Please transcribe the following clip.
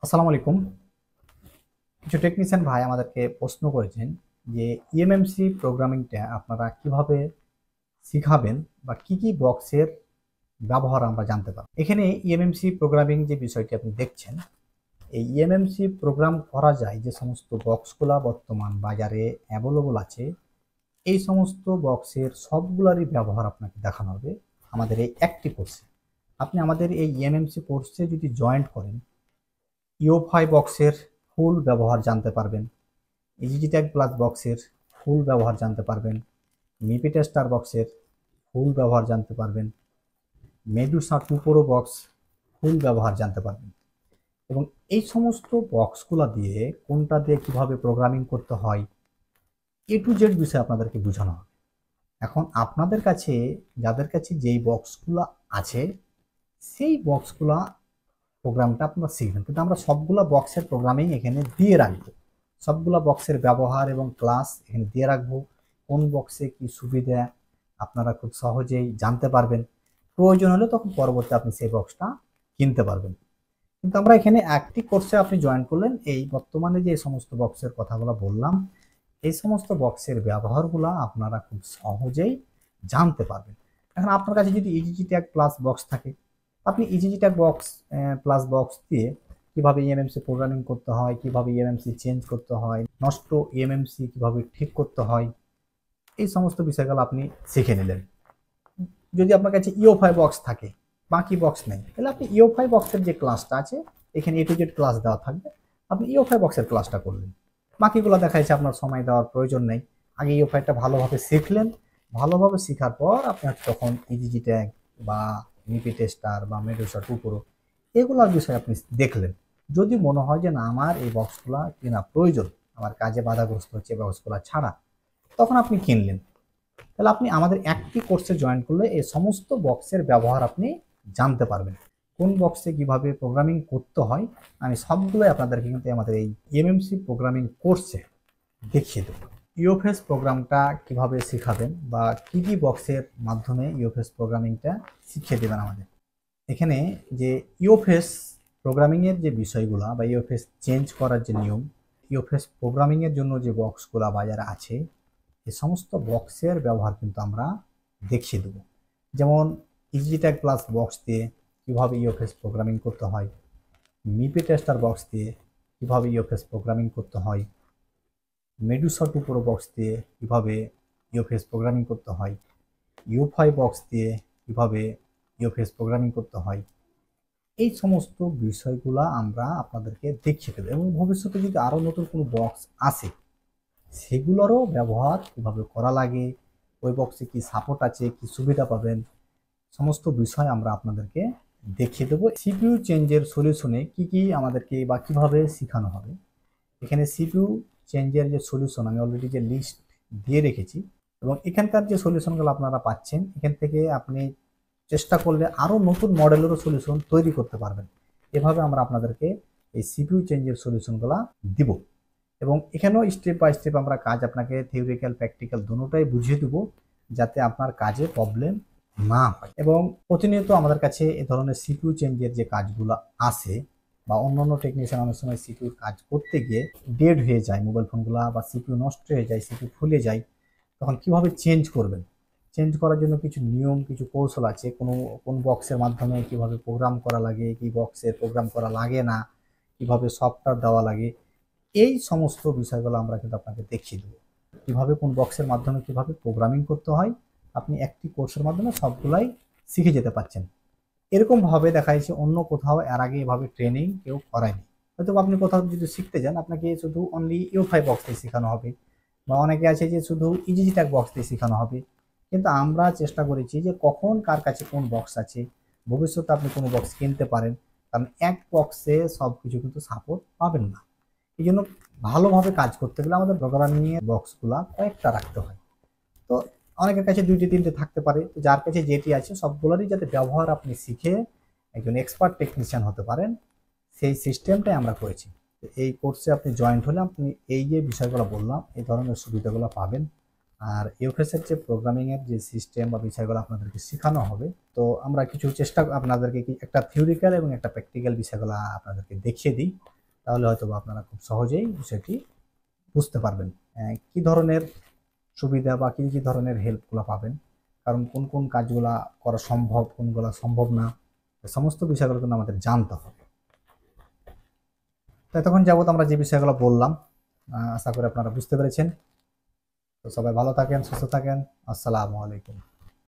আসসালামু আলাইকুম। কিছু টেকনিশিয়ান ভাই আমাদেরকে প্রশ্ন করেছেন যে ইএমএমসি প্রোগ্রামিংটা আপনারা কিভাবে শিখাবেন বা কি কি বক্সের ব্যবহার আমরা জানতে পারব। এখানে ইএমএমসি প্রোগ্রামিং যে বিষয়টি আপনি দেখছেন, এই ইএমএমসি প্রোগ্রাম করা যায় যে সমস্ত বক্সগুলা বর্তমান বাজারে অ্যাভেলেবল আছে, এই সমস্ত বক্সের সবগুলারই ব্যবহার আপনাকে দেখানো হবে আমাদের এই একটি কোর্সে। আপনি আমাদের এই ইএমএমসি কোর্সে যদি জয়েন্ট করেন, ইও5 বক্সের ফুল ব্যবহার জানতে পারবেন, ইজিজি ট্যাগ প্লাস বক্সের ফুল ব্যবহার জানতে পারবেন, মিপি টেস্টার বক্সের ফুল ব্যবহার জানতে পারবেন, মেডুসা 2 প্রো বক্স ফুল ব্যবহার জানতে পারবেন। এবং এই সমস্ত বক্সগুলো দিয়ে কোনটা দিয়ে কীভাবে প্রোগ্রামিং করতে হয় এ টু জেড বিষয়ে আপনাদেরকে বোঝানো হবে। এখন আপনাদের কাছে যাদের কাছে যেই বক্সগুলো আছে সেই বক্সগুলা প্রোগ্রামটা আপনারা শিখবেন, কিন্তু আমরা সবগুলা বক্সের প্রোগ্রামিং এখানে দিয়ে রাখবো, সবগুলা বক্সের ব্যবহার এবং ক্লাস এখানে দিয়ে রাখবো। কোন বক্সে কি সুবিধা আপনারা খুব সহজেই জানতে পারবেন, প্রয়োজন হলে তখন পরবর্তী আপনি সেই বক্সটা কিনতে পারবেন। কিন্তু আমরা এখানে একটি কোর্সে আপনি জয়েন করলেন, এই বর্তমানে যে সমস্ত বক্সের কথাগুলো বললাম এই সমস্ত বক্সের ব্যবহারগুলো আপনারা খুব সহজেই জানতে পারবেন। এখন আপনার কাছে যদি ইজিজি ট্যাগ প্লাস বক্স থাকে, আপনি ইজিজি ট্যাগ বক্স প্লাস বক্স দিয়ে কিভাবে ইএমএমসি প্রোগ্রামিং করতে হয়, কিভাবে ইএমএমসি চেঞ্জ করতে হয়, নষ্ট ইএমএমসি কিভাবে ঠিক করতে হয়, এই সমস্ত বিষয়গুলো আপনি শিখে নিলেন। যদি আপনার কাছে ইও5 বক্স থাকে, বাকি বক্স নেই, তাহলে আপনি ইও5 বক্সের যে ক্লাসটা আছে এখানে এ টু জেড ক্লাস দেওয়া থাকবে, আপনি ইও5 বক্সের ক্লাসটা করলেন। বাকিগুলো দেখা যাচ্ছে আপনার সময় দেওয়ার প্রয়োজন নেই, আগে ইও5টা ভালোভাবে শিখলেন, ভালোভাবে শেখার পর আপনি তখন ইজিজি ট্যাগ বা মিপি টেস্টার বা মেডুসা 2 প্রো এগুলোর বিষয়ে আপনি দেখলেন। যদি মনে হয় যে না আমার এই বক্সগুলো কেনা প্রয়োজন, আমার কাজে বাধাগ্রস্ত হচ্ছে বক্সগুলো ছাড়া, তখন আপনি কিনলেন। তাহলে আপনি আমাদের একটি কোর্সে জয়েন করলে এই সমস্ত বক্সের ব্যবহার আপনি জানতে পারবেন। কোন বক্সে কিভাবে প্রোগ্রামিং করতে হয় আমি সবগুলোই আপনাদেরকে কিন্তু আমাদের এই এমএমসি প্রোগ্রামিং কোর্সে দেখিয়ে দেব। ইওফেস প্রোগ্রামটা কিভাবে শেখাবেন বা কি কি বক্সের মাধ্যমে ইওফেস প্রোগ্রামিংটা শিখিয়ে দেবেন আমাদের। এখানে যে ইওফেস প্রোগ্রামিংয়ের যে বিষয়গুলো বা ইওফেস চেঞ্জ করার যে নিয়ম, ইওফেস প্রোগ্রামিংয়ের জন্য যে বক্সগুলো বাজারে আছে এই সমস্ত বক্সের ব্যবহার কিন্তু আমরা দেখিয়ে দেবো। যেমন ইজি ট্যাগ প্লাস বক্স দিয়ে কীভাবে ইওফেস প্রোগ্রামিং করতে হয়, মিপি টেস্টার বক্স দিয়ে কীভাবে ইওফেস প্রোগ্রামিং করতে হয়, মেডুসা 2 প্রো বক্স দিয়ে কীভাবে ইওফেস প্রোগ্রামিং করতে হয়, ইও5 বক্স দিয়ে কীভাবে ইওফেস প্রোগ্রামিং করতে হয়, এই সমস্ত বিষয়গুলো আমরা আপনাদেরকে দেখিয়ে দেবো। এবং ভবিষ্যতে যদি আরও নতুন কোনো বক্স আসে সেগুলোরও ব্যবহার কীভাবে করা লাগে, ওই বক্সে কি সাপোর্ট আছে, কি সুবিধা পাবেন, সমস্ত বিষয় আমরা আপনাদেরকে দেখিয়ে দেবো। সিপিইউ চেঞ্জের সলিউশনে কি কি আমাদেরকে বা কিভাবে শেখানো হবে, এখানে সিপিইউ চেঞ্জের যে সলিউশন আমি অলরেডি যে লিস্ট দিয়ে রেখেছি, এবং এখানকার যে সলিউশনগুলো আপনারা পাচ্ছেন এখান থেকে আপনি চেষ্টা করলে আরও নতুন মডেলেরও সলিউশন তৈরি করতে পারবেন। এভাবে আমরা আপনাদেরকে এই সিপিইউ চেঞ্জের সলিউশনগুলো দিব, এবং এখানেও স্টেপ বাই স্টেপ আমরা কাজ আপনাকে থিওরিক্যাল প্র্যাকটিক্যাল দুটোটাই বুঝিয়ে দেবো যাতে আপনার কাজে প্রবলেম না হয়। এবং প্রতিনিয়ত আমাদের কাছে এ ধরনের সিপিইউ চেঞ্জের যে কাজগুলো আসে বা অন্যান্য টেকনিশিয়ান অনেক সময় সিপিইউ কাজ করতে গিয়ে ডেড হয়ে যায় মোবাইল ফোনগুলো, বা সিপিইউ নষ্ট হয়ে যায়, সিপিইউ ফুলে যায়, তখন কিভাবে চেঞ্জ করবেন, চেঞ্জ করার জন্য কিছু নিয়ম কিছু কৌশল আছে, কোন বক্সের মাধ্যমে কিভাবে প্রোগ্রাম করা লাগে, কি বক্সের প্রোগ্রাম করা লাগে না, কিভাবে সফটওয়্যার দেওয়া লাগে, এই সমস্ত বিষয়গুলো আমরা কিন্তু আপনাকে দেখিয়ে দেবো। কীভাবে কোন বক্সের মাধ্যমে কিভাবে প্রোগ্রামিং করতে হয় আপনি একটি কোর্সের মাধ্যমে সবগুলাই শিখে যেতে পারছেন। এরকমভাবে দেখা যাচ্ছে অন্য কোথাও এর আগে এভাবে ট্রেনিং কেউ করায়নি। হয়তো আপনি কোথাও যদি শিখতে যান আপনাকে শুধু অনলি ইও5 বক্স দিয়ে শেখানো হবে, বা অনেকে আছে যে শুধু ইজিজি ট্যাগ বক্স দিয়ে শেখানো হবে। কিন্তু আমরা চেষ্টা করেছি যে কখন কার কাছে কোন বক্স আছে, ভবিষ্যতে আপনি কোনো বক্স কিনতে পারেন, কারণ এক বক্সে সব কিছু কিন্তু সাপোর্ট পাবেন না। এই জন্য ভালোভাবে কাজ করতে গেলে আমাদের প্রোগ্রামিংয়ের বক্সগুলা কয়েকটা রাখতে হয়। তো অনেকের কাছে 2-3টে থাকতে পারে, তো যার কাছে যেটি আছে সবগুলোরই যাতে ব্যবহার আপনি শিখে একজন এক্সপার্ট টেকনিশিয়ান হতে পারেন সেই সিস্টেমটাই আমরা করেছি। এই কোর্সে আপনি জয়েন্ট হলে আপনি এই যে বিষয়গুলো বললাম এই ধরনের সুবিধাগুলো পাবেন। আর ইউফেসের যে প্রোগ্রামিংয়ের যে সিস্টেম বা বিষয়গুলো আপনাদেরকে শেখানো হবে, তো আমরা কিছু চেষ্টা আপনাদেরকে একটা থিওরিক্যাল এবং একটা প্র্যাকটিক্যাল বিষয়গুলো আপনাদেরকে দেখিয়ে দিই, তাহলে হয়তো বা আপনারা খুব সহজেই বিষয়টি বুঝতে পারবেন কি ধরনের সুবিধা বা কি কি ধরনের হেল্পগুলো পাবেন, কারণ কোন কোন কাজগুলা করা সম্ভব, কোনগুলা সম্ভব না, এই সমস্ত বিষয়গুলো কিন্তু আমাদের জানতে হবে। তো এতক্ষণ যাবত আমরা যে বিষয়গুলো বললাম, আশা করি আপনারা বুঝতে পেরেছেন। তো সবাই ভালো থাকেন, সুস্থ থাকেন। আসসালামু আলাইকুম।